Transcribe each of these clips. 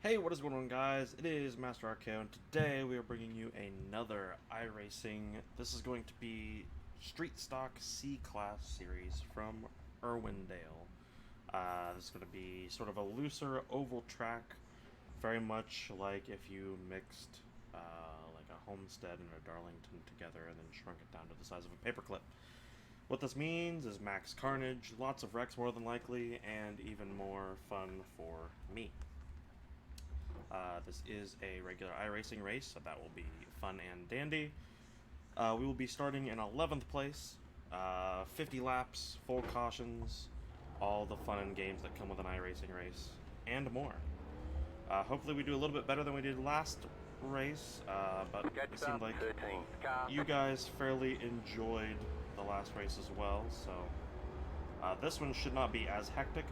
Hey, what is going on, guys? It is Master Arceo, and today we are bringing you another iRacing. This is going to be Street Stock C-Class series from Irwindale. This is going to be sort of a looser oval track, very much like if you mixed like a Homestead and a Darlington together and then shrunk it down to the size of a paperclip. What this means is max carnage, lots of wrecks more than likely, and even more fun for me. This is a regular iRacing race, so that will be fun and dandy. We will be starting in 11th place, 50 laps, full cautions, all the fun and games that come with an iRacing race, and more. Hopefully we do a little bit better than we did last race, but it seemed like you guys fairly enjoyed the last race as well, so this one should not be as hectic.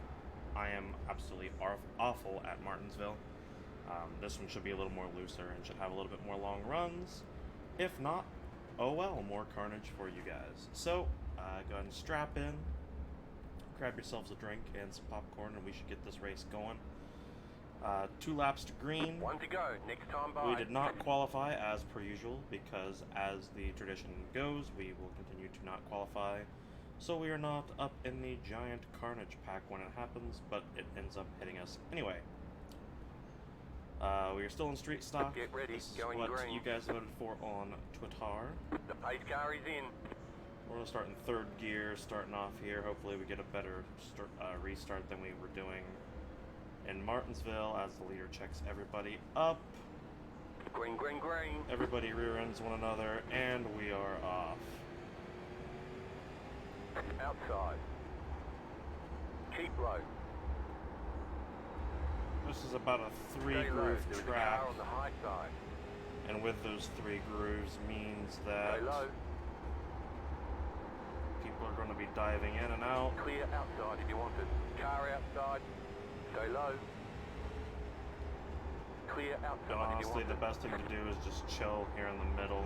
I am absolutely awful at Martinsville. This one should be a little more looser and should have a little bit more long runs. If not, oh well, more carnage for you guys. So, go ahead and strap in, grab yourselves a drink and some popcorn, and we should get this race going. 2 laps to green. 1 to go, next time by. We did not qualify as per usual because, as the tradition goes, we will continue to not qualify. So we are not up in the giant carnage pack when it happens, but it ends up hitting us anyway. We are still in street stock. Get ready, This is going what green. you guys voted for on Twitter. The pace car is in. We're going to start in 3rd gear, starting off here. Hopefully we get a better restart than we were doing in Martinsville as the leader checks everybody up. Green, green, green. Everybody rear ends one another, and we are off. Outside. Keep low. This is about a Stay low. 3-groove There is a car on track, the high side. and with those 3 grooves means Stay that low. people are going to be diving in and out. Clear outside if you want it. Car outside. Stay low. Clear outside And if you honestly, want the it. best thing to do is just chill here in the middle.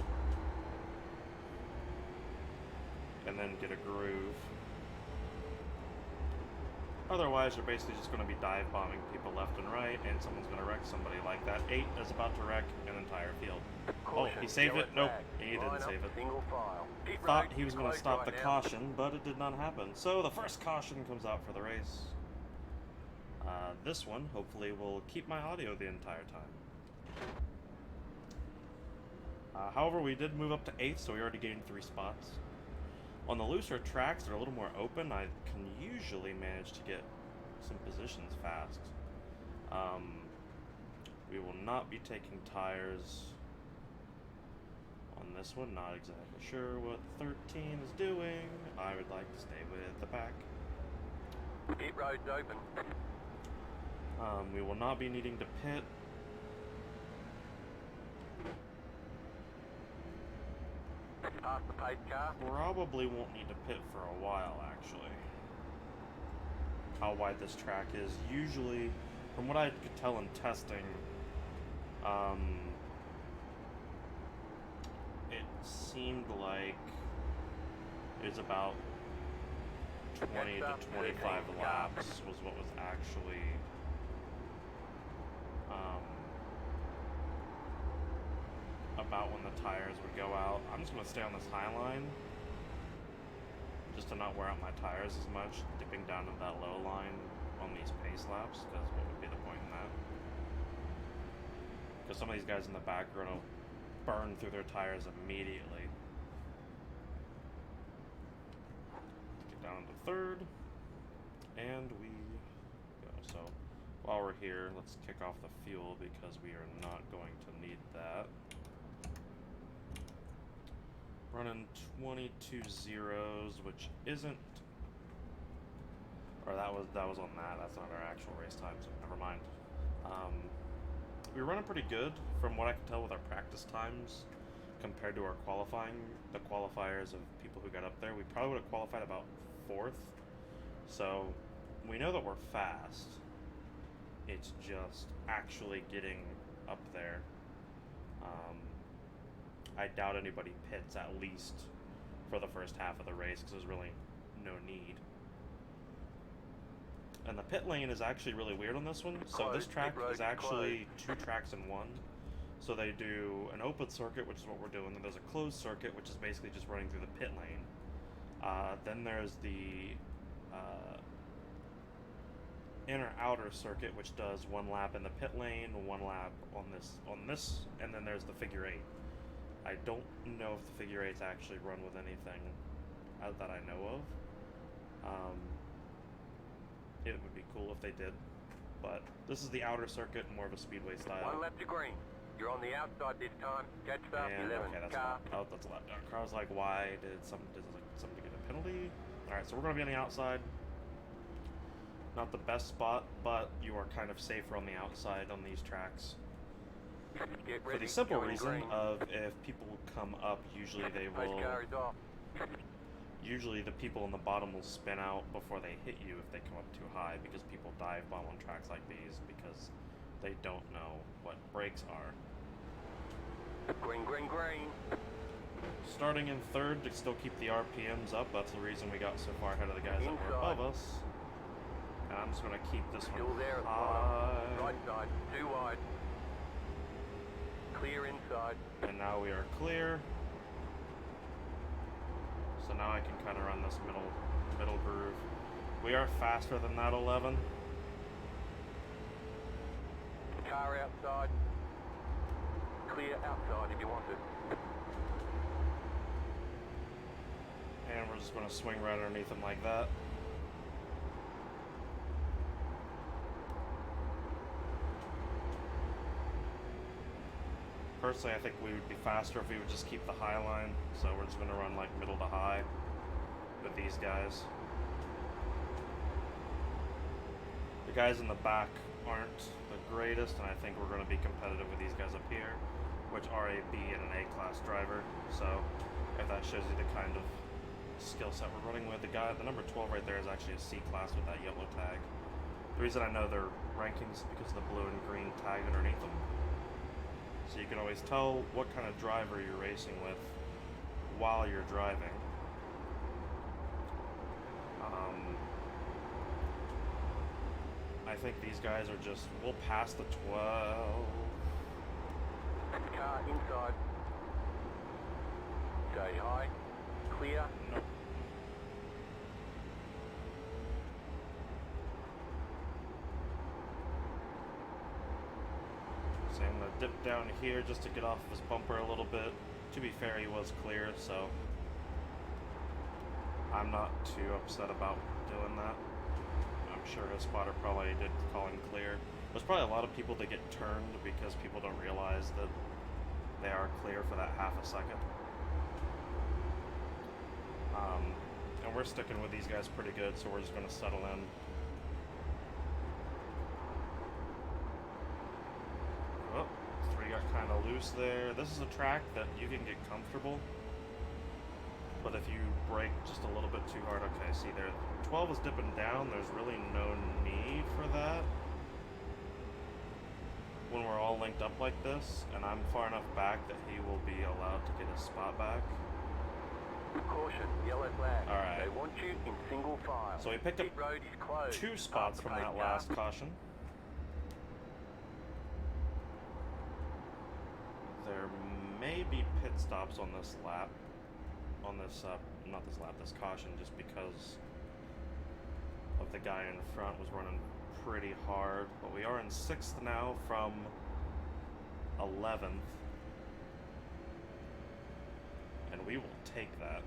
And then get a groove. Otherwise, you're basically just going to be dive bombing people left and right, and someone's going to wreck somebody like that. 8 is about to wreck an entire field. Caution, Oh, he saved yellow it? Nope, flag. he Line didn't up, save it. Single file. Pit Thought road he was going to closed stop the right now. caution, but it did not happen. So the first caution comes out for the race. This one, hopefully, will keep my audio the entire time. However, we did move up to 8th, so we already gained 3 spots. On the looser tracks that are a little more open, I can usually manage to get some positions fast. We will not be taking tires on this one. Not exactly sure what 13 is doing. I would like to stay with the pack. Pit road's open. We will not be needing to pit. Past the pace car. Probably won't need to pit for a while, actually. How wide this track is. Usually, from what I could tell in testing, it seemed like it was about 20 to 25 laps was what was actually about when the tires would go out. I'm just going to stay on this high line just to not wear out my tires as much, dipping down to that low line on these pace laps, because what would be the point in that? Because some of these guys in the back are going to burn through their tires immediately. Let's get down to 3rd, and we go. So while we're here, let's kick off the fuel because we are not going to need that. Running 22 zeros, which isn't, or that was on that. That's not our actual race time, so never mind. We were running pretty good from what I can tell with our practice times compared to our qualifying, the qualifiers of people who got up there. We probably would have qualified about 4th, so we know that we're fast. It's just actually getting up there. I doubt anybody pits, at least for the first half of the race, because there's really no need. And the pit lane is actually really weird on this one. So this track is actually 2 tracks in one. So they do an open circuit, which is what we're doing. Then there's a closed circuit, which is basically just running through the pit lane. Then there's the inner-outer circuit, which does 1 lap in the pit lane, 1 lap on this, and then there's the figure 8. I don't know if the figure 8s actually run with anything that I know of. It would be cool if they did, but this is the outer circuit, more of a speedway style. 1 lap to green. You're on the outside this time. Catch up, And 11. okay, that's Car. that's a lap down. Car was like, why did somebody get a penalty? All right, so we're gonna be on the outside. Not the best spot, but you are kind of safer on the outside on these tracks. Get For ready. the simple Going reason green. of if people come up, usually they Race will. car is off. Usually the people in the bottom will spin out before they hit you if they come up too high, because people dive bomb on tracks like these because they don't know what brakes are. Green, green, green. Starting in third to still keep the RPMs up. That's the reason we got so far ahead of the guys that were above us. And I'm just going to keep this Still one there at the high. bottom. Right side, too wide. Clear inside. And now we are clear. So now I can kind of run this middle groove. We are faster than that 11. Car outside. Clear outside if you want it. And we're just going to swing right underneath them like that. Personally, I think we would be faster if we would just keep the high line. So we're just going to run like middle to high with these guys. The guys in the back aren't the greatest, and I think we're going to be competitive with these guys up here, which are a B and an A class driver. So if that shows you the kind of skill set we're running with, the number 12 right there is actually a C class with that yellow tag. The reason I know their rankings is because of the blue and green tag underneath them. So you can always tell what kind of driver you're racing with while you're driving. I think these guys are just, we'll pass the 12. Car inside. Stay high. Clear. Nope. So I'm gonna dip down here just to get off of his bumper a little bit. To be fair, he was clear, so I'm not too upset about doing that. I'm sure his spotter probably did call him clear. There's probably a lot of people that get turned because people don't realize that they are clear for that half a second. And we're sticking with these guys pretty good, so we're just going to settle in. Oh, 3 got kind of loose there. This is a track that you can get comfortable, but if you brake just a little bit too hard, okay, see there, 12 is dipping down, there's really no need for that when we're all linked up like this, and I'm far enough back that he will be allowed to get his spot back. Caution, yellow flag. Alright. They want you in single file. So we picked up Pit road is closed. 2 spots from that last caution. There may be pit stops on this lap. On this, not this lap, this caution, just because of the guy in front was running pretty hard. But we are in 6th now from 11th. And we will take that.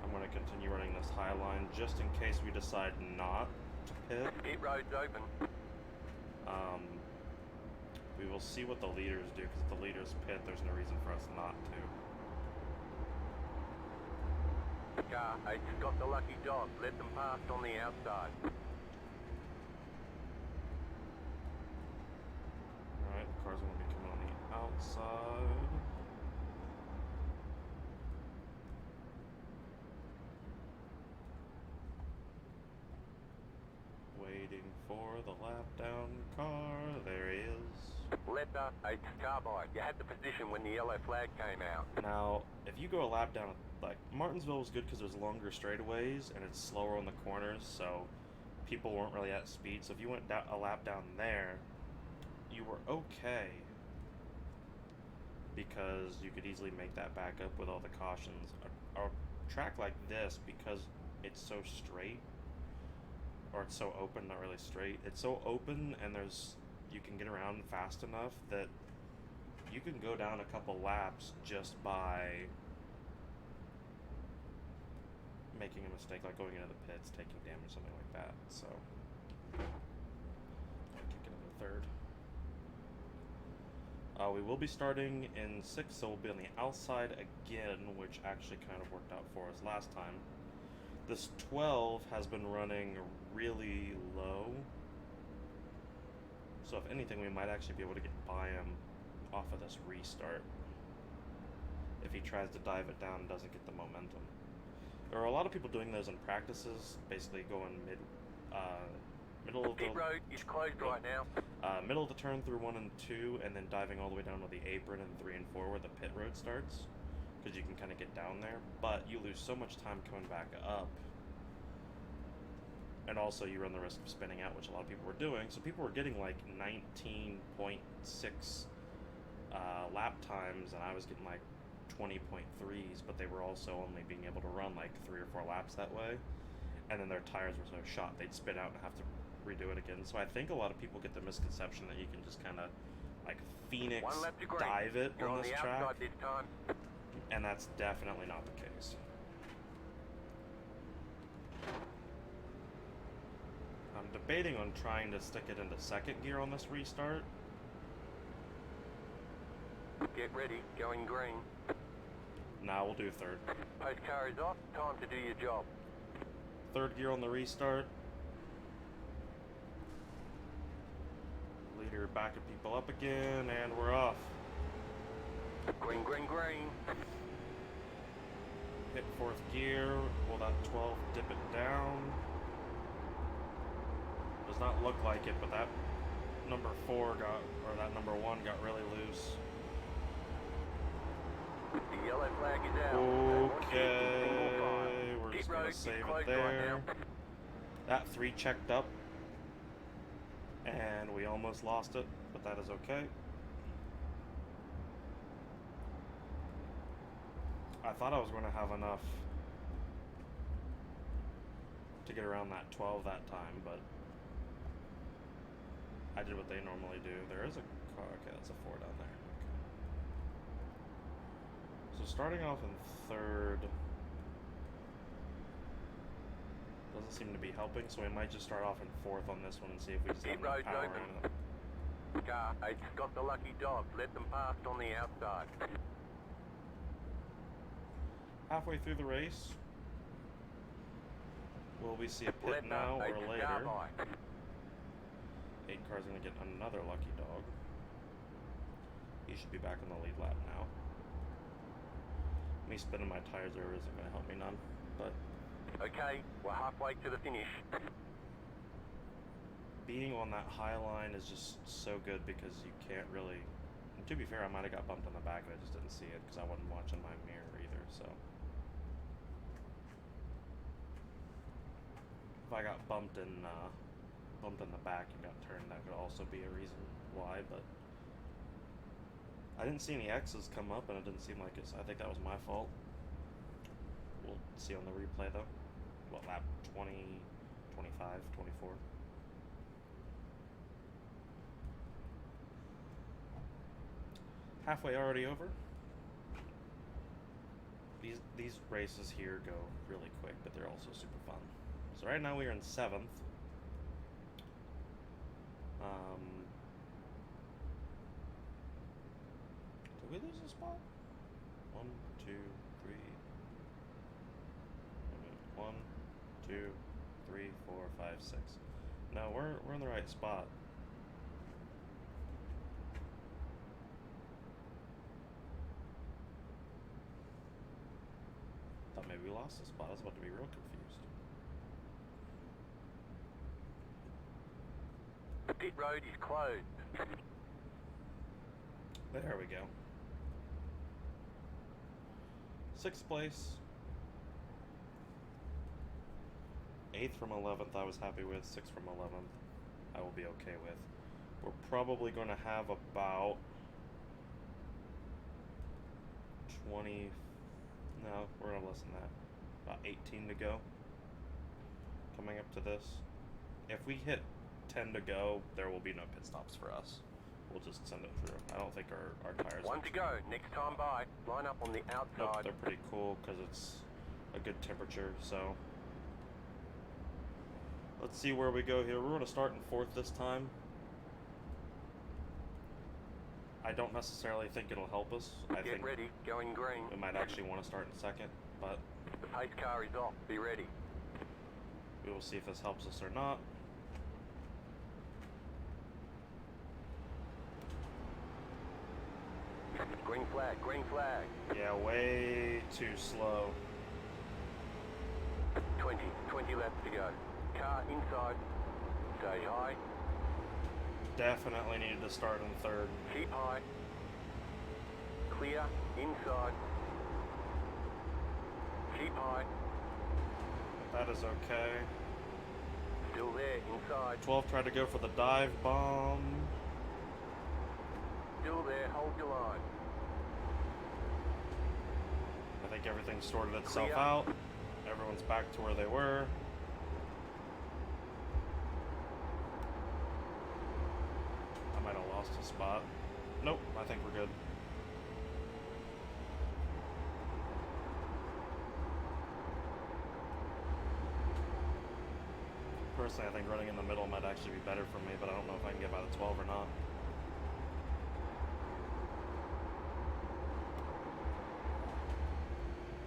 I'm going to continue running this high line just in case we decide not to pit. Pit road's open. We will see what the leaders do, because if the leaders pit, there's no reason for us not to. Car 8's got the lucky dog. Let them pass on the outside. Alright, the car's going to be coming on the outside. Waiting for the lap down car. There he is. Letter, it's carbide. You had the position when the yellow flag came out. Now, if you go a lap down, like, Martinsville was good because there's longer straightaways and it's slower on the corners, so people weren't really at speed. So if you went a lap down there, you were okay because you could easily make that back up with all the cautions. A track like this, because it's so straight, or it's so open, not really straight, it's so open and you can get around fast enough that you can go down a couple laps just by making a mistake, like going into the pits, taking damage, something like that. So, I'll kick it into third. We will be starting in 6th, so we'll be on the outside again, which actually kind of worked out for us last time. This 12 has been running really low, so if anything, we might actually be able to get by him off of this restart if he tries to dive it down and doesn't get the momentum. There are a lot of people doing those in practices, basically going middle of the Pit road is closed right now. middle of the turn through 1 and 2, and then diving all the way down to the apron in 3 and 4 where the pit road starts, because you can kind of get down there, but you lose so much time coming back up, and also you run the risk of spinning out, which a lot of people were doing. So people were getting like 19.6 lap times, and I was getting like 20.3s, but they were also only being able to run like 3 or 4 laps that way, and then their tires were so shot they'd spit out and have to redo it again. So I think a lot of people get the misconception that you can just kind of like Phoenix dive it on this track, and that's definitely not the case. I'm debating on trying to stick it into 2nd gear on this restart. Get ready, going green. Nah, we'll do 3rd. Post car is off, time to do your job. 3rd gear on the restart. Leader backing people up again, and we're off. Green, green, green. Hit 4th gear, will that 12 dip it down? Does not look like it, but that number 4 that number 1 got really loose. The yellow flag is out. Okay, we're just gonna save it there. That 3 checked up, and we almost lost it, but that is okay. I thought I was going to have enough to get around that 12 that time, but I did what they normally do. There is a car. Okay, that's a 4 down there. Okay. So starting off in 3rd doesn't seem to be helping, so we might just start off in 4th on this one and see if we just have enough power in it. Car, it's got the lucky dog. Let them past on the outside. Halfway through the race, will we see a pit now or later? 8 car's gonna get another lucky dog. He should be back on the lead lap now. Me spinning my tires over isn't gonna help me none, but okay, we're halfway to the finish. being on that high line is just so good because you can't really. And to be fair, I might have got bumped on the back, and I just didn't see it because I wasn't watching my mirror either. So if I got bumped in the back and got turned, that could also be a reason why. But I didn't see any X's come up, and it didn't seem like it. So I think that was my fault. We'll see on the replay though. What lap 20, 25, 24. Halfway already over. These races here go really quick, but they're also super fun. So right now we are in 7th. Did we lose a spot? 1, 2, 3. 1, 2, 3, 4, 5, 6. No, we're in the right spot. Thought maybe we lost the spot. I was about to be real confused. The pit road is closed. There we go. 6th place. 8th from 11th I was happy with. 6th from 11th I will be okay with. We're probably going to have about 20... No, we're going to less than that. About 18 to go. Coming up to this. If we hit 10 to go, there will be no pit stops for us. We'll just send it through. I don't think our tires... One to go. Next time by. Line up on the outside. Nope, they're pretty cool because it's a good temperature, so... Let's see where we go here. We're going to start in 4th this time. I don't necessarily think it'll help us. I Get think ready. Going green. we might actually want to start in 2nd, but... The pace car is off. Be ready. We will see if this helps us or not. Green flag. Green flag. Yeah, way too slow. 20 laps to go. Car inside. Stay high. Definitely needed to start in 3rd. Keep high. Clear. Inside. Keep high. That is okay. Still there. Inside. 12 tried to go for the dive bomb. Still there. Hold your line. I think everything sorted itself Clear. out. Everyone's back to where they were. I might have lost a spot. Nope, I think we're good. Personally, I think running in the middle might actually be better for me, but I don't know if I can get by the 12 or not.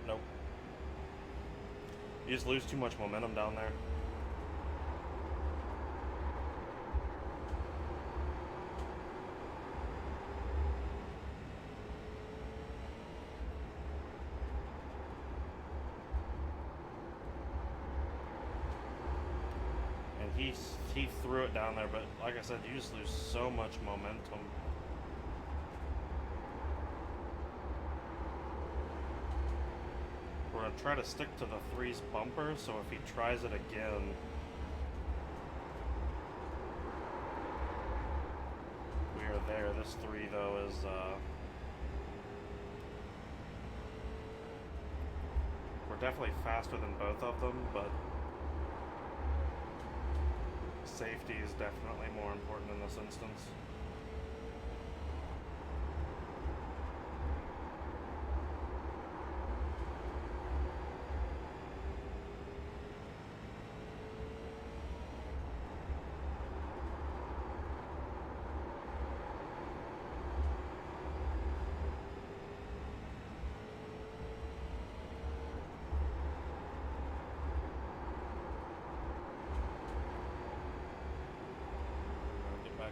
Nope. You just lose too much momentum down there. And he threw it down there, but like I said, you just lose so much momentum. We're going to try to stick to the 3's bumper, so if he tries it again... We are there. This 3, though, is... We're definitely faster than both of them, but... Safety is definitely more important in this instance.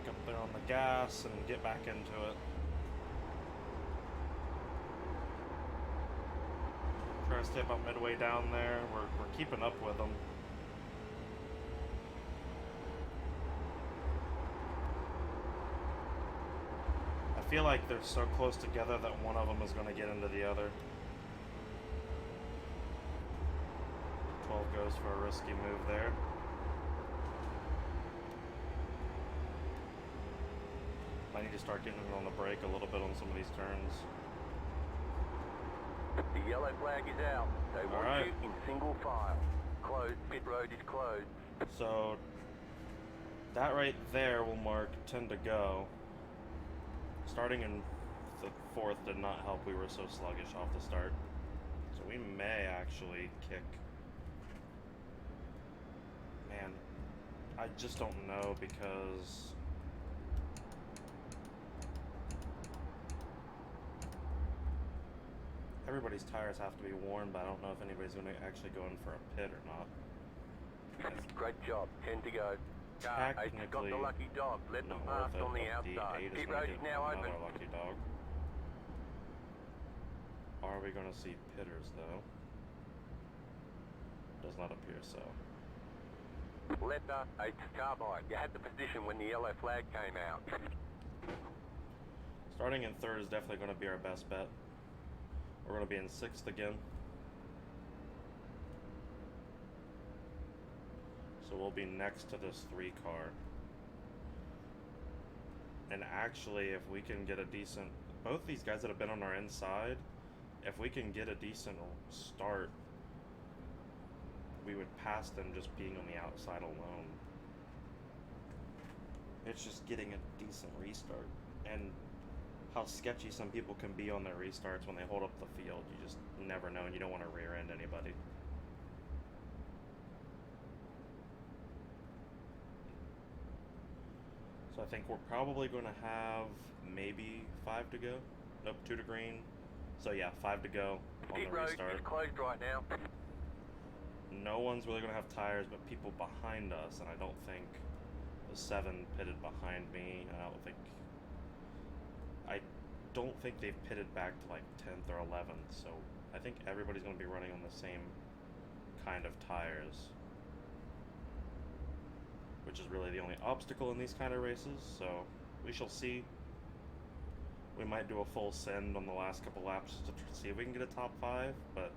Up there on the gas and get back into it. Try to stay about midway down there. We're keeping up with them. I feel like they're so close together that one of them is going to get into the other. 12 goes for a risky move there. I need to start getting on the brake a little bit on some of these turns. The yellow flag is out. They want you in single file. Closed. Pit road is closed. So that right there will mark 10 to go. Starting in the 4th did not help. We were so sluggish off the start. So we may actually kick. Man, I just don't know because... Everybody's tires have to be worn, but I don't know if anybody's going to actually go in for a pit or not. Great job. 10 to go. Car 8's got the lucky dog. Let them pass on the outside. Pit road is now open. Another lucky dog. Are we going to see pitters, though? Does not appear so. Let the 8's car by. You had the position when the yellow flag came out. Starting in third is definitely going to be our best bet. We're going to be in sixth again. So we'll be next to this 3 car. And actually, if we can get a decent... Both these guys that have been on our inside, if we can get a decent start, we would pass them just being on the outside alone. It's just getting a decent restart. And how sketchy some people can be on their restarts when they hold up the field. You just never know, and you don't want to rear end anybody. So I think we're probably going to have maybe 5 to go. Nope, 2 to green. So yeah, 5 to go on the restart. It's closed right now. No one's really going to have tires, but people behind us, and I don't think the 7 pitted behind me. I don't think they've pitted back to like 10th or 11th, so I think everybody's going to be running on the same kind of tires, which is really the only obstacle in these kind of races, so we shall see. We might do a full send on the last couple laps to see if we can get a top 5, but...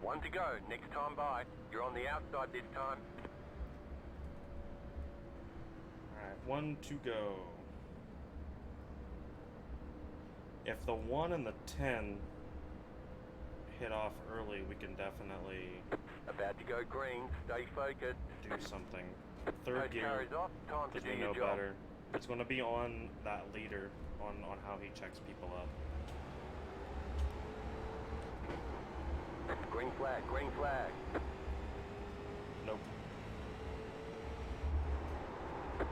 1 to go, next time by. You're on the outside this time. Alright, 1 to go. If the 1 and the 10 hit off early, we can definitely... About to go green, stay focused. Do something. Third gear, because we know better. It's going to be on that leader, on how he checks people up. Green flag, green flag. Nope.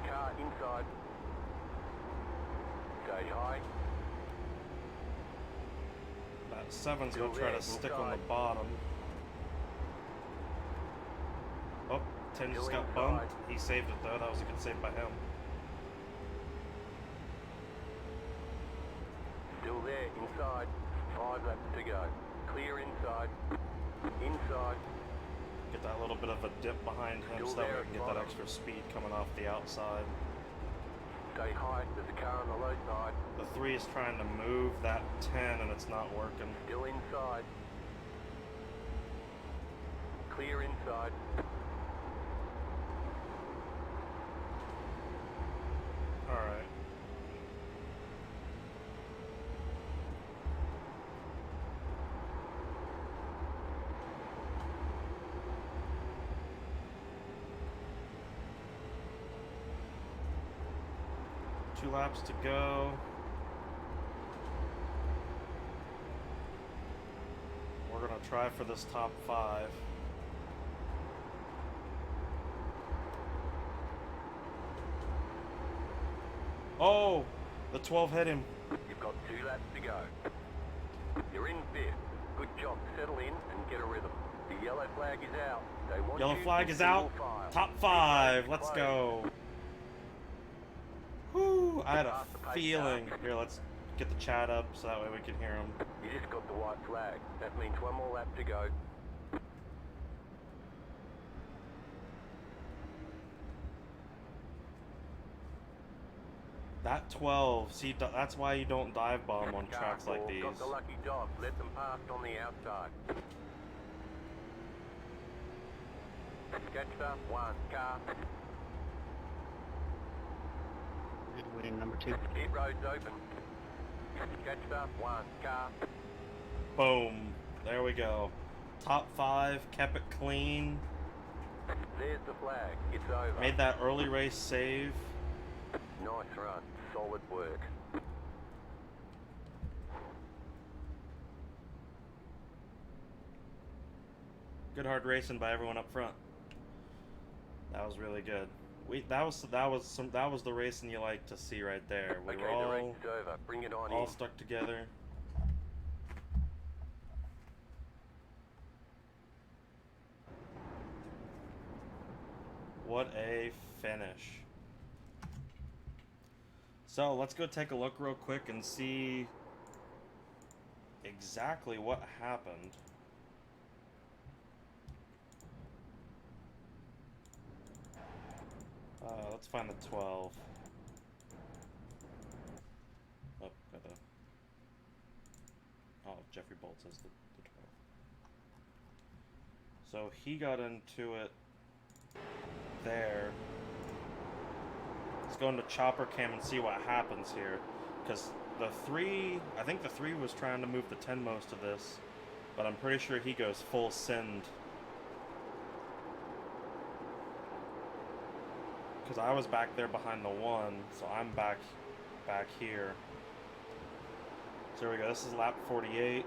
Car inside. Stay high. That 7's going to try to stick on the bottom. Oh, 10 just got bumped. He saved it though. That was a good save by him. Still there, inside. 5 laps to go. Clear inside. Inside. Get that little bit of a dip behind him so that we can get that extra speed coming off the outside. Stay high. There's a car on the low side. The 3 is trying to move that 10 and it's not working. Still inside. Clear inside. Alright. Two laps to go. We're gonna try for this top 5. Oh, the 12 hit him. You've got 2 laps to go. You're in 5th. Good job. Settle in and get a rhythm. The yellow flag is out. They want Yellow you flag is out. Top 5. Let's go. Whew, I had a feeling. Here, let's get the chat up so that way we can hear him. You just got the white flag. That means 1 more lap to go. That 12, see, that's why you don't dive bomb on tracks like these. Got the lucky dog. Let them pass on the outside. Catch up, 1 car. Good win, number 2. Pit road's open. Catch up, 1 car. Boom. There we go. Top 5, kept it clean. There's the flag. It's over. Made that early race save. Nice run. Solid work. Good hard racing by everyone up front. That was really good. That was the racing you like to see right there. We were all, the race is over. Bring it on all in. stuck together. What a finish. So let's go take a look real quick and see exactly what happened. Let's find the 12. Jeffrey Bolts as the 12. So he got into it there. Let's go into chopper cam and see what happens here. Because the 3, I think the 3 was trying to move the 10 most of this, but I'm pretty sure he goes full send. Because I was back there behind the 1, so I'm back here. So there we go, this is lap 48.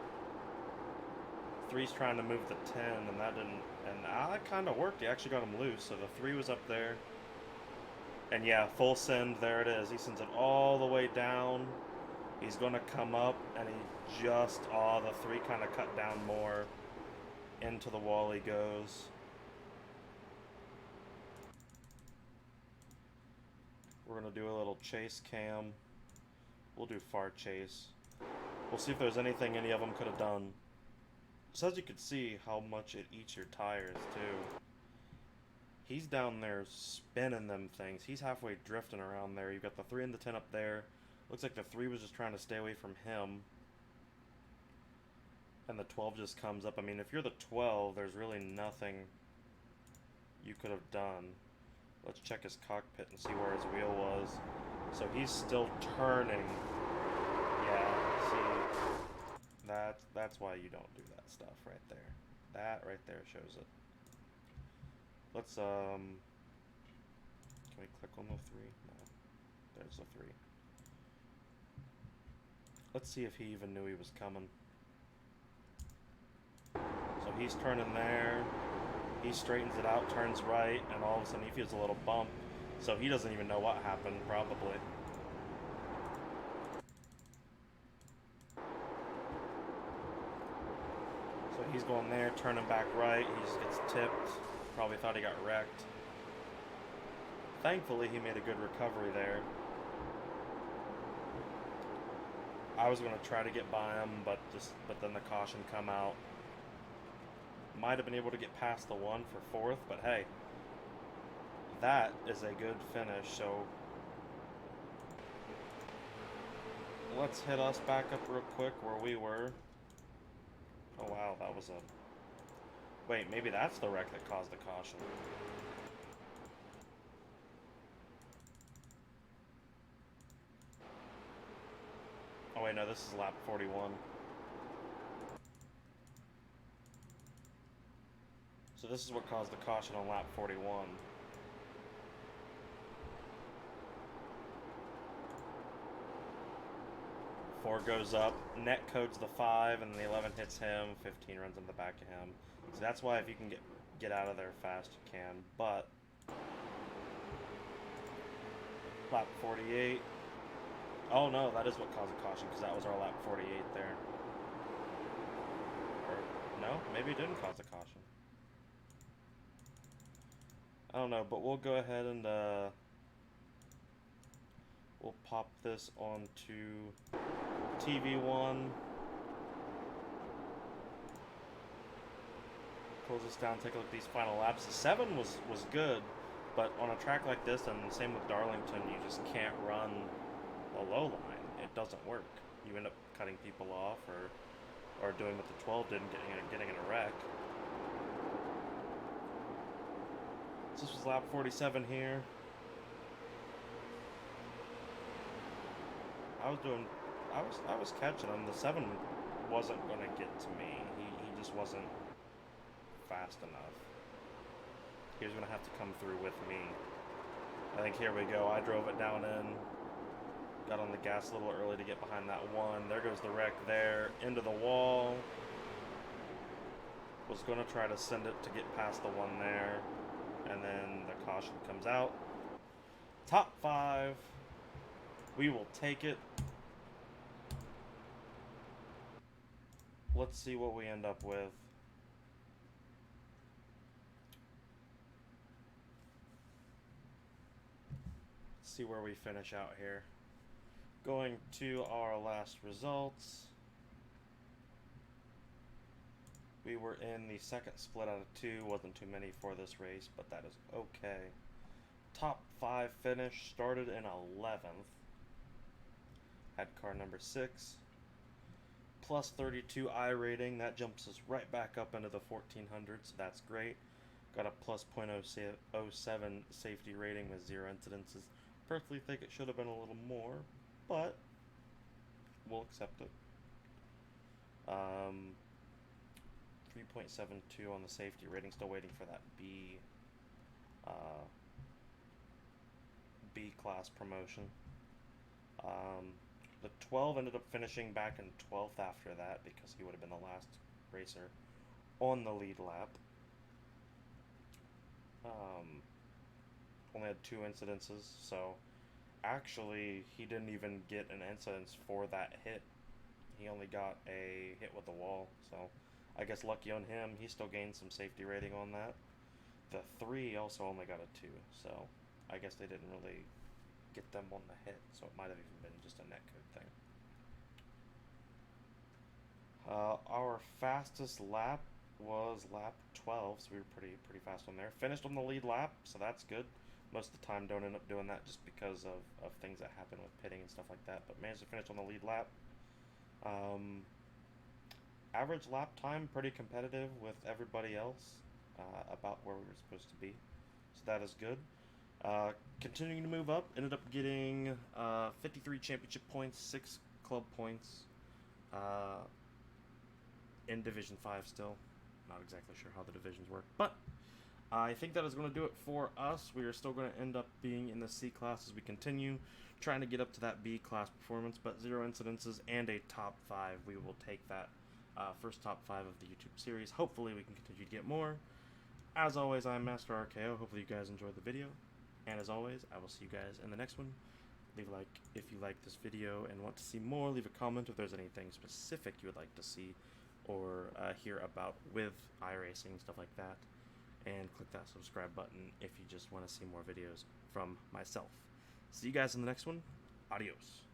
3's trying to move the 10, and that didn't, and that kind of worked. He actually got him loose, so the 3 was up there. And yeah, full send, there it is. He sends it all the way down. He's going to come up, and he just, the 3 kind of cut down more. Into the wall he goes. We're going to do a little chase cam. We'll do far chase. We'll see if there's anything any of them could have done. Just as you can see how much it eats your tires, too. He's down there spinning them things. He's halfway drifting around there. You've got the 3 and the 10 up there. Looks like the 3 was just trying to stay away from him. And the 12 just comes up. I mean, if you're the 12, there's really nothing you could have done. Let's check his cockpit and see where his wheel was. So he's still turning. Yeah, see, that's why you don't do that stuff right there. That right there shows it. Let's, can we click on the 3? No. There's the 3. Let's see if he even knew he was coming. So he's turning there. He straightens it out, turns right, and all of a sudden he feels a little bump. So he doesn't even know what happened, probably. So he's going there, turning back right. He just gets tipped. Probably thought he got wrecked. Thankfully, he made a good recovery there. I was going to try to get by him, but then the caution come out. Might have been able to get past the 1 for 4th, but hey, that is a good finish. So let's hit us back up real quick where we were. Oh wow, that was a... Wait, maybe that's the wreck that caused the caution. Oh wait, no, this is lap 41. So this is what caused the caution on lap 41. 4 goes up, net codes the 5, and the 11 hits him, 15 runs in the back of him. So that's why if you can get out of there fast, you can. But lap 48. Oh no, that is what caused the caution, because that was our lap 48 there. Or, no, maybe it didn't cause the caution. I don't know, but we'll go ahead and we'll pop this onto TV1. Close this down, take a look at these final laps. The 7 was good, but on a track like this, and same with Darlington, you just can't run a low line. It doesn't work. You end up cutting people off, or doing what the 12 did and getting in a wreck. So this was lap 47 here. I was catching him. The 7 wasn't gonna get to me. He just wasn't fast enough. He was gonna have to come through with me. I think here we go. I drove it down in. Got on the gas a little early to get behind that 1. There goes the wreck there. Into the wall. Was gonna try to send it to get past the 1 there. And then the caution comes out. Top 5. We will take it. Let's see what we end up with. Let's see where we finish out here. Going to our last results. We were in the second split out of 2. Wasn't too many for this race, but that is okay. Top 5 finish. Started in 11th. Had car number 6. plus 32 I rating. That jumps us right back up into the 1400s, so that's great. Got a plus .07 safety rating with 0 incidences. Personally think it should have been a little more, but we'll accept it. 3.72 on the safety rating. Still waiting for that B class promotion. The 12 ended up finishing back in 12th after that because he would have been the last racer on the lead lap. Only had 2 incidences, so actually he didn't even get an incidence for that hit. He only got a hit with the wall, so I guess lucky on him. He still gained some safety rating on that. The 3 also only got a 2, so I guess they didn't really get them on the hit, so it might have even been just a netcode thing. Our fastest lap was lap 12, so we were pretty fast on there. Finished on the lead lap, so that's good. Most of the time don't end up doing that just because of things that happen with pitting and stuff like that, but managed to finish on the lead lap. Average lap time, pretty competitive with everybody else, about where we were supposed to be, so that is good. Continuing to move up, ended up getting 53 championship points, 6 club points, in Division 5 still. Not exactly sure how the divisions work, but I think that is going to do it for us. We are still going to end up being in the C class as we continue, trying to get up to that B class performance, but 0 incidences and a top 5. We will take that first top 5 of the YouTube series. Hopefully we can continue to get more. As always, I'm Master RKO. Hopefully you guys enjoyed the video. And as always, I will see you guys in the next one. Leave a like if you like this video and want to see more. Leave a comment if there's anything specific you would like to see or hear about with iRacing, stuff like that. And click that subscribe button if you just want to see more videos from myself. See you guys in the next one. Adios.